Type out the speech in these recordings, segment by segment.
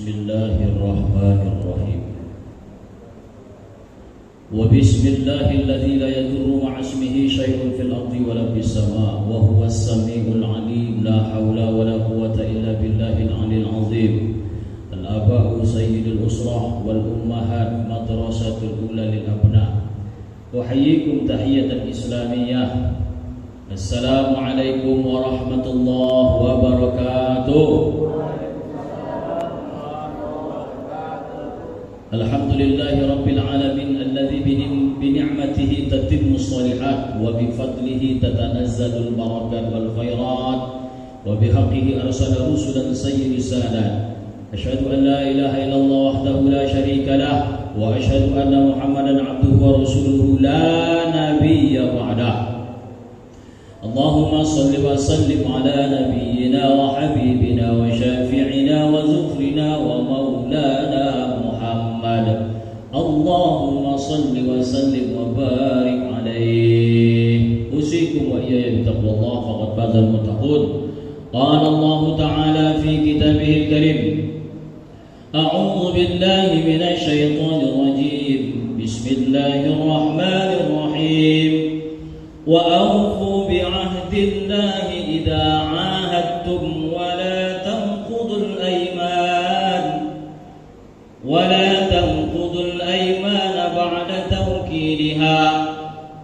Bismillahirrahmanirrahim. Wa bismillahilladzi la yadurru ma'a ismihi syai'un fil ardi wa la fis sama' wa huwas samiul 'alim. La haula wa la quwwata illa billahil 'aliyyil 'azim. Al-aba'u sayyidul usrah wal ummahat madrasatul ula lil abna. Uhayyikum tahiyatan islamiyah. Assalamualaikum warahmatullahi wabarakatuh. Alhamdulillahi rabbil alamin alladzi bi ni'matihi tatimmu shalihat wa bi fadlihi tatanazzalul barakat wal khairat wa bi haqqihi arsala rusulan sayyidi sadat. Asyhadu an la ilaha illallah wahdahu la syarika lah wa asyhadu anna Muhammadan abduhu wa rasuluhu la nabiyya ba'dah. Allahumma salli wa sallim ala nabiyyina wa habibina wa syafi'ina wa zufrina wa maulana Muhammad. Allahumma salli wa sallim wa barik alaihi. Usikum wa iyaya bitaqwallah faqad fazal muttaqun. Qala Allah ta'ala fi kitabihil karim. A'udzu billahi minasy syaithanir rajim. Bismillahirrahmanirrahim. Wa awfu bi'ahdillahi idza 'ahadtum wa la tanqudul ayman ba'da tawkidiha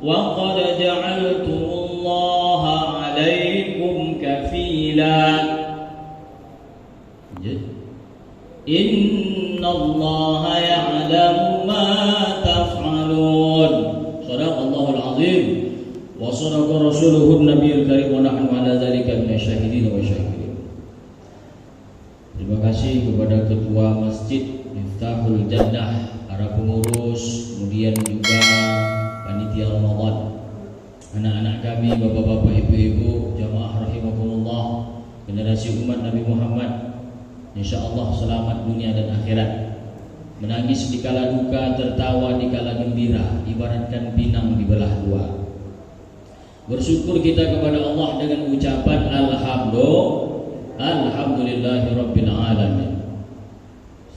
wa qad ja'altumullaha 'alaykum kafila. Innallaha ya'lamu ma taf'alun. Shadaqallahul 'azim. Wa sadaqa rasuluhun nabiyul karim wa nahnu ala dzalika minasyahidin wa syakirin. Terima kasih kepada ketua Masjid Miftahul Jannah, para pengurus, kemudian juga panitia Ramadan, anak-anak kami, bapak-bapak, ibu-ibu, jamaah rahimakumullah, generasi umat Nabi Muhammad. Insyaallah selamat dunia dan akhirat. Menangis di kala duka, tertawa di kala gembira, ibaratkan pinang dibelah dua. Bersyukur kita kepada Allah dengan ucapan Alhamdulillahirabbil alamin.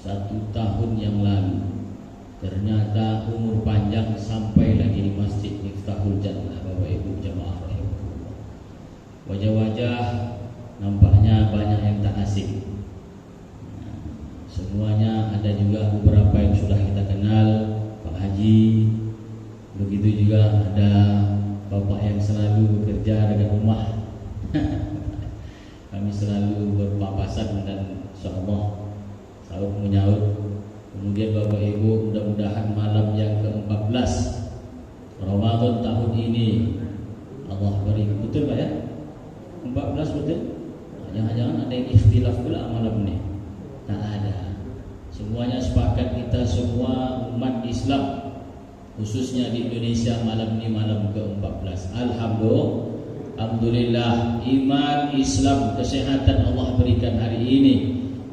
1 tahun yang lalu ternyata umur panjang sampai lagi di Masjid Miftahul Jannah, Bapak Ibu jamaah rahimakumullah. Wajah-wajah nampaknya banyak yang tak asing. Semuanya ada juga beberapa yang sudah kita kenal, Pak Haji. Begitu juga ada Bapak yang selalu bekerja dengan rumah. Kami selalu berpapasan dan insyaallah selalu menyaut. Kemudian Bapak Ibu, mudah-mudahan malam yang ke-14 Ramadan tahun ini Allah beri, betul Pak ya? 14 betul? Jangan-jangan ada yang ikhtilaf pula malam ini. Tak ada. Semuanya sepakat, kita semua umat Islam khususnya di Indonesia malam ini malam ke-14. Alhamdulillah, iman, Islam, kesehatan Allah berikan hari ini.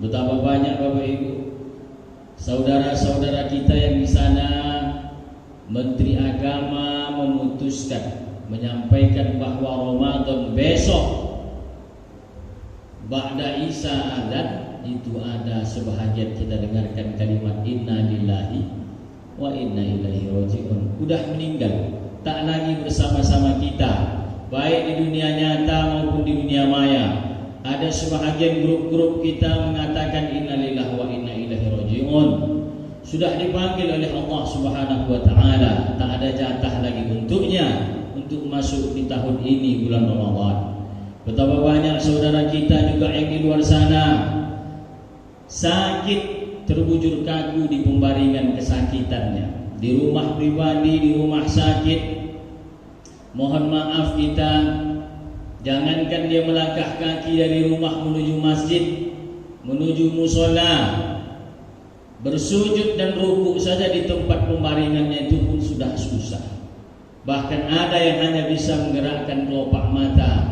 Betapa banyak Bapak Ibu, saudara-saudara kita yang di sana, Menteri Agama memutuskan menyampaikan bahwa Ramadan besok ba'da Isya adzan itu ada sebahagian kita dengarkan kalimat inna lillahi wa inna ilaihi raji'un. Udah meninggal, tak lagi bersama-sama kita, baik di dunia nyata maupun di dunia maya. Ada sebahagian grup-grup kita mengatakan inna lillahi wa inna ilaihi raji'un. Sudah dipanggil oleh Allah Subhanahu wa taala, tak ada jatah lagi untuknya untuk masuk di tahun ini bulan Ramadan. Betapa banyak saudara kita juga yang di luar sana sakit, terbujur kaku di pembaringan kesakitannya, di rumah pribadi, di rumah sakit. Mohon maaf kita, jangankan dia melangkah kaki dari rumah menuju masjid, menuju musola, bersujud dan rukuk saja di tempat pembaringannya itu pun sudah susah. Bahkan ada yang hanya bisa menggerakkan kelopak mata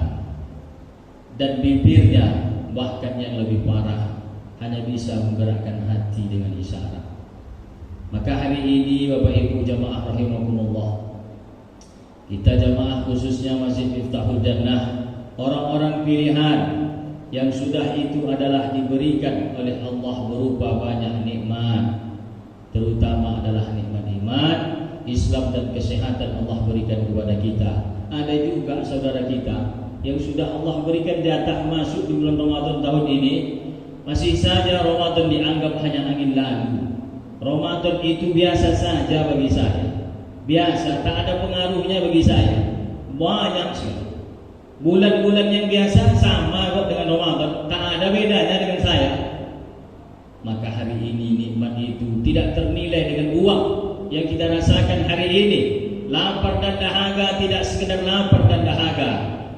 dan bibirnya, bahkan yang lebih parah hanya bisa menggerakkan hati dengan isyarat. Maka hari ini Bapak Ibu jamaah rahimakumullah, kita jamaah khususnya Masjid Miftahul Jannah, orang-orang pilihan yang sudah itu adalah diberikan oleh Allah berupa banyak nikmat, terutama adalah nikmat iman, Islam dan kesehatan Allah berikan kepada kita. Ada juga saudara kita yang sudah Allah berikan jatah masuk di bulan Ramadan tahun ini, masih saja Ramadan dianggap hanya angin lalu. Ramadan itu biasa saja bagi saya, biasa, tak ada pengaruhnya bagi saya. Banyak sih bulan-bulan yang biasa sama kok dengan Ramadan, tak ada bedanya dengan saya. Maka hari ini nikmat itu tidak ternilai dengan uang yang kita rasakan hari ini. Lapar dan dahaga tidak sekedar lapar dan dahaga,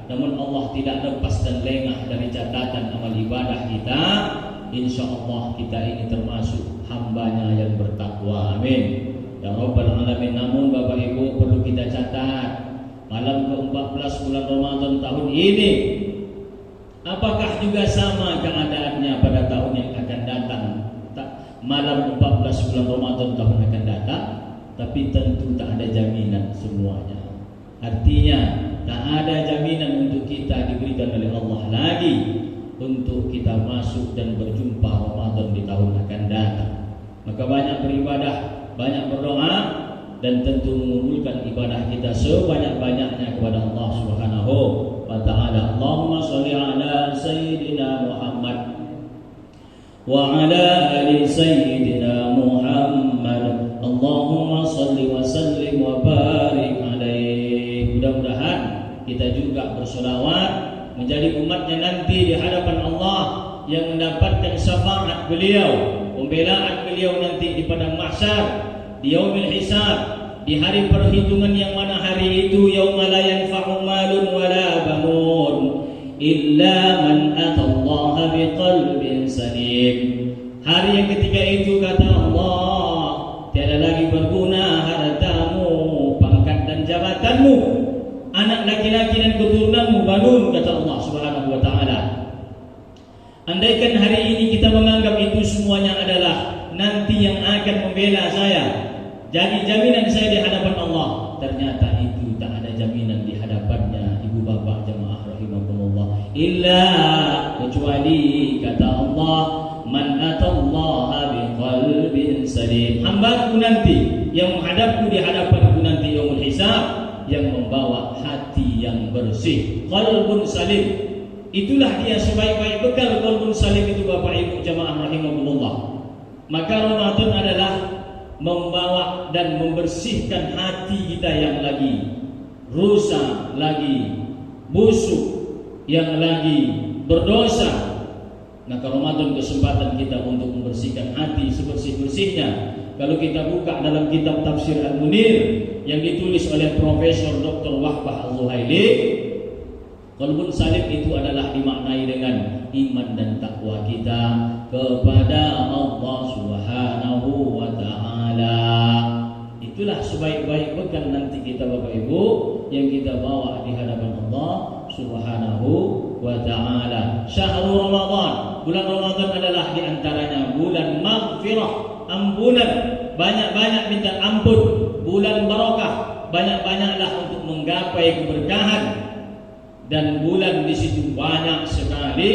namun Allah tidak lepas dan lengah dari catatan amal ibadah kita. Insya Allah kita ini termasuk hambanya yang bertakwa. Amin ya Rabbal Alamin. Namun Bapak Ibu perlu kita catat, malam ke-14 bulan Ramadan tahun ini, apakah juga sama keadaannya pada tahun yang akan datang? Malam 14 bulan Ramadan tahun akan datang, tapi tentu tak ada jaminan semuanya. Artinya tak ada jaminan untuk kita diberikan oleh Allah lagi untuk kita masuk dan berjumpa Ramadan di tahun akan datang. Maka banyak beribadah, banyak berdoa, dan tentu mengumpulkan ibadah kita sebanyak-banyaknya kepada Allah Subhanahu wa taala. Allahumma shalli ala sayyidina Muhammad wa ala ali sayyidina Muhammad. Allahumma shalli wa sallim wa barik alaihi. Mudah-mudahan kita juga bersolawat menjadi umatnya nanti di hadapan Allah yang mendapatkan syafaat beliau, pembelaan beliau nanti di padang mahsyar, di yaumil hisab, di hari perhitungan yang mana hari itu yauma la yanfa'u malun wala banun illa man atallaha biqalbin salim. Hari yang ketika itu kata Allah, tiada lagi berguna hartamu, pangkat dan jabatanmu, anak laki-laki dan keturunanmu, banun, kata Allah Subhanahu wa taala. Andaikan hari ini kita menganggap itu semuanya adalah nanti yang akan membela saya, jadi jaminan saya di hadapan Allah, ternyata itu tak ada jaminan di hadapannya. Ibu bapak jemaah rahimakumullah, illa kecuali kata Allah, man atallaha biqalbin salim. Hambaku nanti yang menghadapku di hadapanku nanti yaumul hisab, yang membawa hati yang bersih, qalbun salim. Itulah dia sebaik-baik bekal. Qalbun salim itu Bapak Ibu jemaah rahimakumullah. Maka Ramadan adalah membawa dan membersihkan hati kita yang lagi rusak, lagi busuk, yang lagi berdosa. Maka Ramadan kesempatan kita untuk membersihkan hati sebersih-bersihnya. Kalau kita buka dalam kitab Tafsir Al-Munir yang ditulis oleh Profesor Dr. Wahbah Al-Zuhaili, qalbun salim itu adalah dimaknai dengan iman dan takwa kita kepada Allah Subhanahu wa taala. Itulah sebaik-baik bekal nanti kita Bapak Ibu yang kita bawa di hadapan Allah Subhanahu wa taala. Syahrul Ramadan, bulan Ramadan adalah di antaranya bulan maghfirah, ampunan, banyak-banyak minta ampun, bulan barakah, banyak-banyaklah untuk menggapai keberkahan. Dan bulan di situ banyak sekali,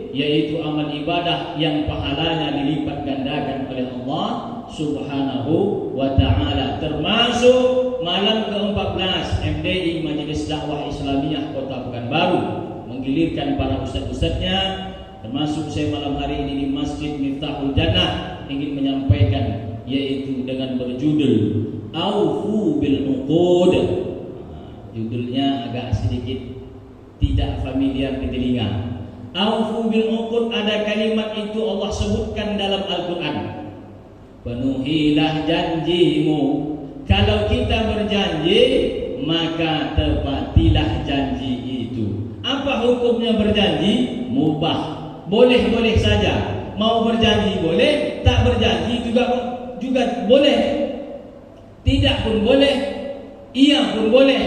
yaitu amal ibadah yang pahalanya dilipat gandakan oleh Allah Subhanahu wa taala. Termasuk malam ke-14 MDI Majelis Dakwah Islamiyah Kota Pekanbaru menggilirkan para ustaz-ustaznya, termasuk saya malam hari ini di Masjid Miftahul Jannah ingin menyampaikan, yaitu dengan berjudul Aufu bil Uqud. Judulnya agak sedikit tidak familiar di telinga. Aufu bil uqud, ada kalimat itu Allah sebutkan dalam Al-Quran. Penuhilah janjimu. Kalau kita berjanji, maka tepatilah janji itu. Apa hukumnya berjanji? Mubah, boleh-boleh saja. Mau berjanji boleh, tak berjanji juga boleh. Tidak pun boleh, iya pun boleh.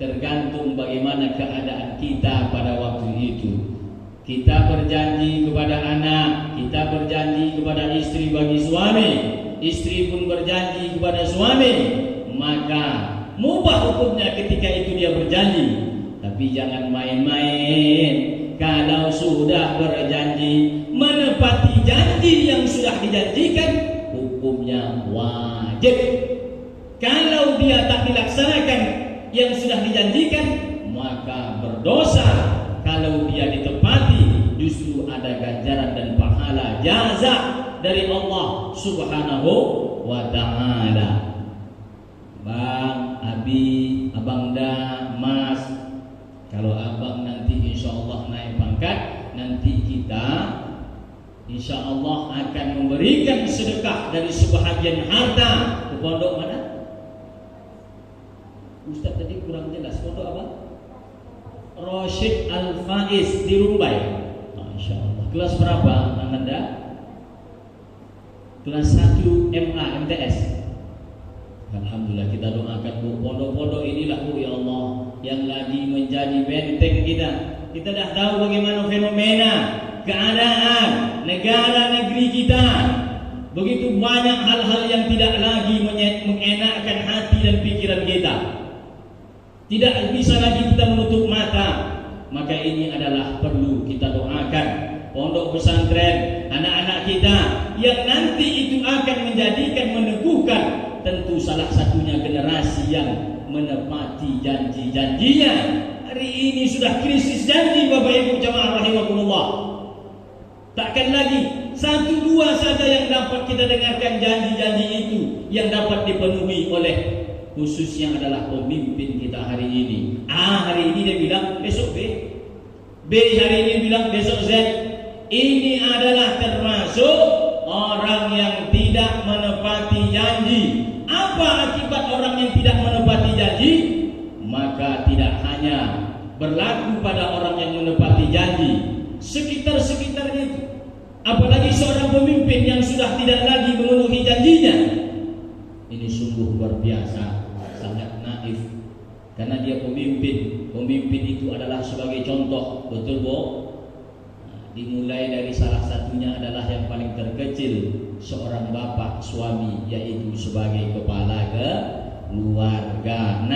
Tergantung bagaimana keadaan kita pada waktu itu. Kita berjanji kepada anak, kita berjanji kepada istri bagi suami, istri pun berjanji kepada suami, maka mubah hukumnya ketika itu dia berjanji. Tapi jangan main-main. kalau sudah berjanji menepati janji yang sudah dijanjikan, hukumnya wajib. Kalau dia tak dilaksanakan yang sudah dijanjikan, maka berdosa. Kalau dia ditepati, justru ada ganjaran dan pahala jaza dari Allah Subhanahu wa ta'ala. Bang, Abi, Abang Da, Mas, kalau abang nanti insya Allah naik pangkat, nanti kita insya Allah akan memberikan sedekah dari sebahagian harta ke pondok mana? Ustaz tadi kurang jelas. Pondok apa? Rosyid Al-Faiz di Rumbai. Masya Allah. Kelas berapa Anda? Kelas 1 MA MTS. Alhamdulillah, kita doakan Bu, pondok-pondok inilah Bu ya Allah yang lagi menjadi benteng kita. Kita dah tahu bagaimana fenomena keadaan negara negeri kita. Begitu banyak hal-hal yang tidak lagi mengenakkan hati dan pikiran kita. Tidak bisa lagi kita menutup mata. Maka ini adalah perlu kita doakan pondok pesantren anak-anak kita yang nanti itu akan menjadikan, meneguhkan tentu salah satunya generasi yang menepati janji-janjinya. Hari ini sudah krisis janji Bapak Ibu jamaah rahimakumullah. Takkan lagi satu dua saja yang dapat kita dengarkan janji-janji itu yang dapat dipenuhi oleh khususnya adalah pemimpin kita hari ini. Hari ini dia bilang besok B. B hari ini bilang besok Z. Ini adalah termasuk orang yang tidak menepati janji. Apa akibat orang yang tidak menepati janji? Maka tidak hanya berlaku pada orang yang menepati janji, sekitar-sekitarnya itu. Apalagi seorang pemimpin yang sudah tidak lagi memenuhi janjinya. Ini sungguh luar biasa, sangat naif. Karena dia pemimpin. Pemimpin itu adalah sebagai contoh, betul Bu? Dimulai dari salah satunya adalah yang paling terkecil, seorang bapak suami, yaitu sebagai kepala keluarga.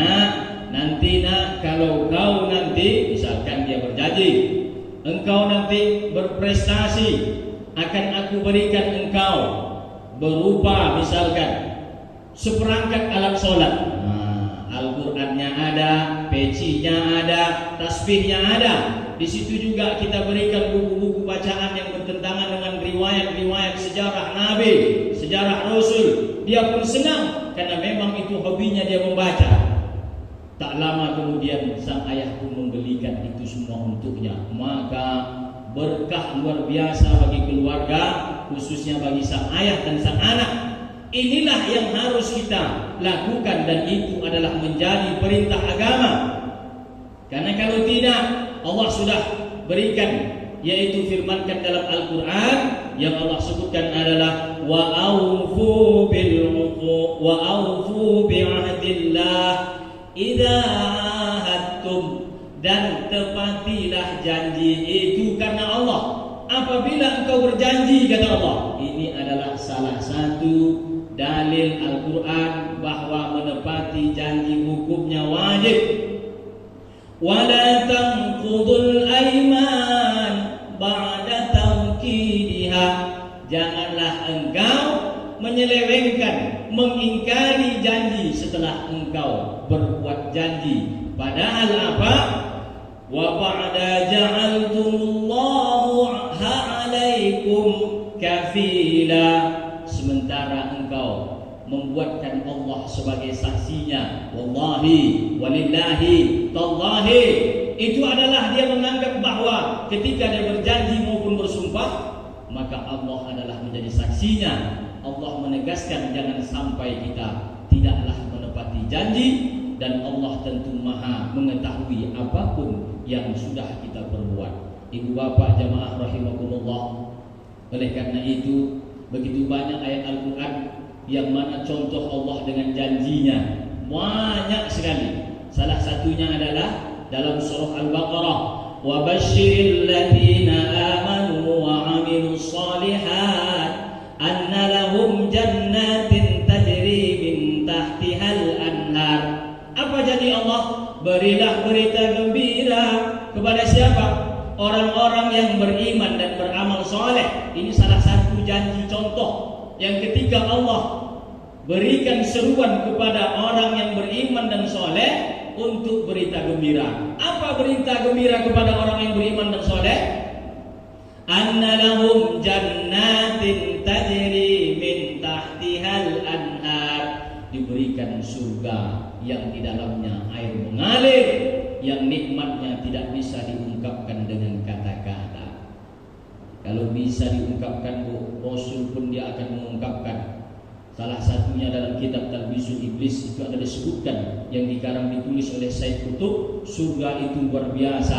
Nanti kalau kau nanti misalkan dia berjanji, engkau nanti berprestasi, akan aku berikan engkau berupa misalkan seperangkat alat sholat. Al-Qur'annya ada, pecinya ada, tasbihnya ada. Di situ juga kita berikan buku-buku bacaan yang bertentangan dengan riwayat-riwayat sejarah Nabi, sejarah Rasul. Dia pun senang karena memang itu hobinya dia membaca. Tak lama kemudian sang ayah pun membelikan itu semua untuknya. Maka berkah luar biasa bagi keluarga, khususnya bagi sang ayah dan sang anak. Inilah yang harus kita lakukan dan itu adalah menjadi perintah agama. Karena kalau tidak, Allah sudah berikan, yaitu firmankan dalam Al-Quran yang Allah sebutkan adalah wa aufu bi'ahdillah idza ahadtum, dan tepatilah janji itu karena Allah apabila engkau berjanji, kata Allah. Ini adalah salah satu dalil Al-Quran bahwa menepati janji hukumnya wajib. Wala tanqudul aiman ba'da tawkidiha, janganlah engkau menyelewengkan, mengingkari janji setelah engkau berbuat janji. Padahal apa? Wa ba'da ja'altumullahu alaikum kafila, sementara engkau membuatkan Allah sebagai saksinya. Wallahi, walillahi, tallahi. Itu adalah dia menganggap bahwa ketika dia berjanji maupun bersumpah, maka Allah adalah menjadi saksinya. Allah menegaskan jangan sampai kita tidaklah menepati janji, dan Allah tentu maha mengetahui apapun yang sudah kita perbuat. Ibu bapak jamaah rahimakumullah, oleh karena itu begitu banyak ayat Al-Quran yang mana contoh Allah dengan janjinya banyak sekali. Salah satunya adalah dalam surah Al-Baqarah, wa basyiril ladzina amanu wa amilus shalihat anna lahum jannatin tajri min tahtihal anhar. Apa janji Allah? Berilah berita gembira kepada siapa? orang-orang yang beriman dan beramal soleh. Ini salah satu janji contoh yang ketika Allah berikan seruan kepada orang yang beriman dan soleh untuk berita gembira. Apa berita gembira kepada orang yang beriman dan soleh? Anna lahum jannatin tajri min tahtihal anhar. Diberikan surga yang di dalamnya air mengalir, yang nikmatnya tidak bisa diungkapkan dengan kata-kata. Kalau bisa diungkapkan, Rasul pun dia akan mengungkapkan. Salah satunya dalam kitab Talbisul Iblis itu ada disebutkan, yang dikarang ditulis oleh Said Qutb, surga itu luar biasa.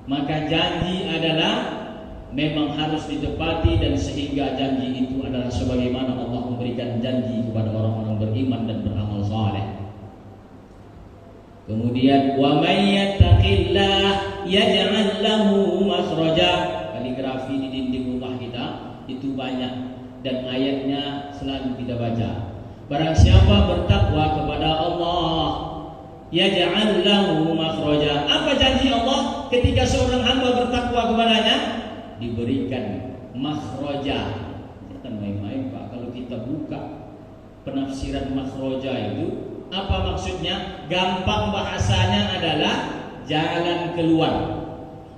Maka janji adalah memang harus ditepati, dan sehingga janji itu adalah sebagaimana Allah memberikan janji kepada orang-orang beriman dan beramal saleh. Kemudian wa may yattaqillah yaj'al lahu makhraja. Kaligrafi di dinding rumah kita itu banyak dan ayatnya selalu kita baca. Barang siapa bertakwa kepada Allah, yaj'al lahu makhraja. Apa janji Allah ketika seorang hamba bertakwa kepadanya? Diberikan makhraja. Jangan main-main Pak, kalau kita buka penafsiran makhraja itu apa maksudnya? Gampang bahasanya adalah jalan keluar.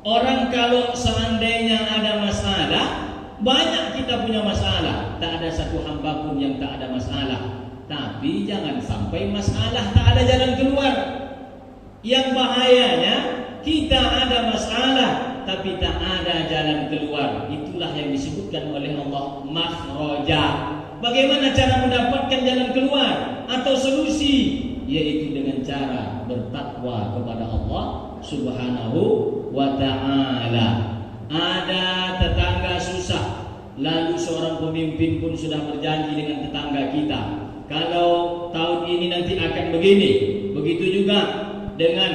Orang kalau seandainya ada masalah, banyak kita punya masalah, tak ada satu hamba pun yang tak ada masalah. Tapi jangan sampai masalah tak ada jalan keluar. Yang bahayanya kita ada masalah tapi tak ada jalan keluar. Itulah yang disebutkan oleh Allah makhraja. Bagaimana cara mendapatkan jalan keluar atau solusi? Yaitu dengan cara bertakwa kepada Allah Subhanahu wa ta'ala. Ada tetangga susah, lalu seorang pemimpin pun sudah berjanji dengan tetangga kita, kalau tahun ini nanti akan begini. Begitu juga dengan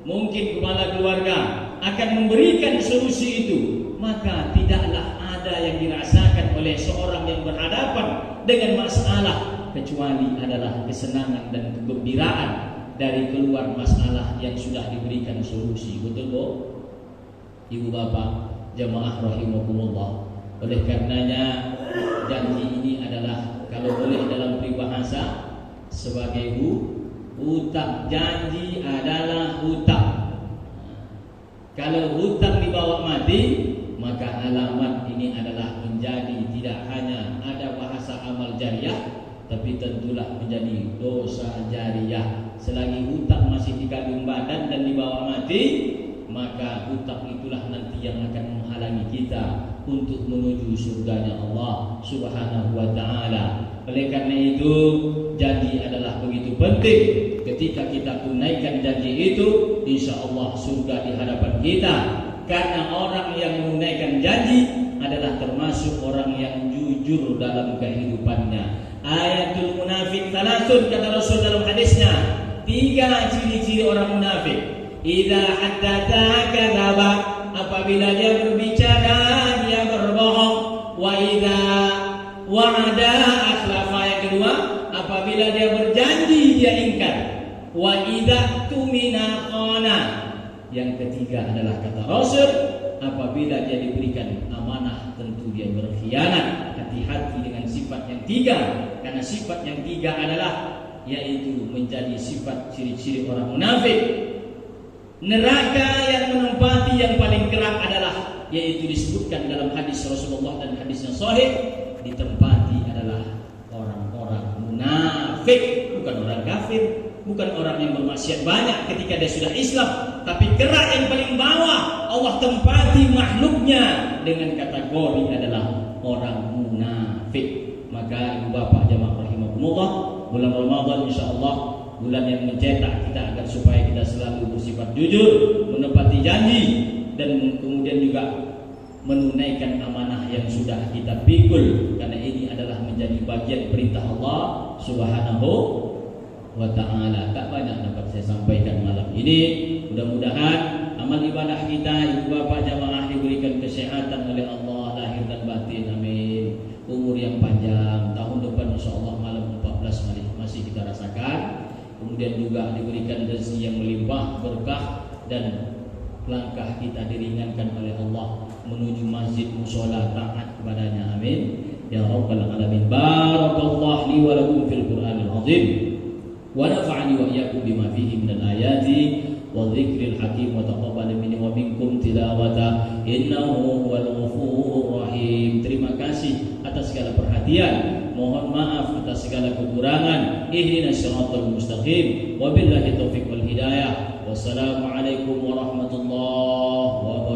mungkin kepala keluarga akan memberikan solusi itu. Maka tidaklah ada yang dirasakan oleh seorang yang berhadapan dengan masalah kecuali adalah kesenangan dan kegembiraan dari keluar masalah yang sudah diberikan solusi. Betul Bu? Ibu bapak jamaah rahimakumullah. Oleh karenanya janji ini adalah kalau boleh dalam peribahasa sebagai hutang. Janji adalah hutang. Kalau hutang dibawa mati, maka alamat ini adalah menjadi tidak hanya ada bahasa amal jariah, tapi tentulah menjadi dosa jariah. Selagi hutang masih dikandung badan dan dibawa mati, maka hutang itulah nanti yang akan menghalangi kita untuk menuju surganya Allah Subhanahu wa ta'ala. Oleh karena itu janji adalah begitu penting. Ketika kita tunaikan janji itu, insya Allah surga di hadapan kita. Karena orang yang menunaikan janji adalah termasuk orang yang jujur dalam kehidupannya. Ayatul munafik thalathun, kata Rasul dalam hadisnya, 3 ciri-ciri orang munafik. Idza haddatsa kadzaba, apabila dia berbicara dia berbohong. Wa idza wa'ada akhlafa, yang kedua apabila dia berjanji dia ingkar. Wa idza tumina khana, yang ketiga adalah kata Rasul, apabila dia diberikan amanah tentu dia berkhianat. Hati-hati dengan sifat yang 3, karena sifat yang 3 adalah yaitu menjadi sifat ciri-ciri orang munafik. Neraka yang menempati yang paling kerap adalah yaitu disebutkan dalam hadis Rasulullah dan hadisnya sahih, ditempati adalah orang-orang munafik, bukan orang kafir, bukan orang yang bermaksiat banyak ketika dia sudah Islam, tapi kerak yang paling bawah Allah tempati makhluknya dengan kategori adalah orang munafik. Maka ibu bapak jamaah rahimakumullah, bulan Ramadan insyaallah bulan yang mencetak kita agar supaya kita selalu bersifat jujur, menepati janji, dan kemudian juga menunaikan amanah yang sudah kita pikul, karena ini adalah menjadi bagian perintah Allah Subhanahu wa ta'ala. Tak banyak dapat saya sampaikan malam ini. Mudah-mudahan amal ibadah kita, ibu bapak jamaah, diberikan kesehatan oleh Allah lahir dan batin, amin. Umur yang panjang, tahun depan insyaallah malam 14 masih kita rasakan. Kemudian juga diberikan rezeki yang melimpah, berkah dan langkah kita diringankan oleh Allah menuju masjid musola taat kepadanya. Amin ya rabbal alamin. Barakallahu li wa lakum fil Qur'anil azim wa nafa'ani wa iyyakum bima fihi minal ayati wa dzikril hakim wa taqabbal minni wa minkum tilawata innahu huwal ghafurur rahim. Terima kasih atas segala perhatian, mohon maaf atas segala kekurangan. Ihdinas siratal mustaqim, wabillahi taufiq wal hidayah. Wassalamualaikum warahmatullahi wabarakatuh.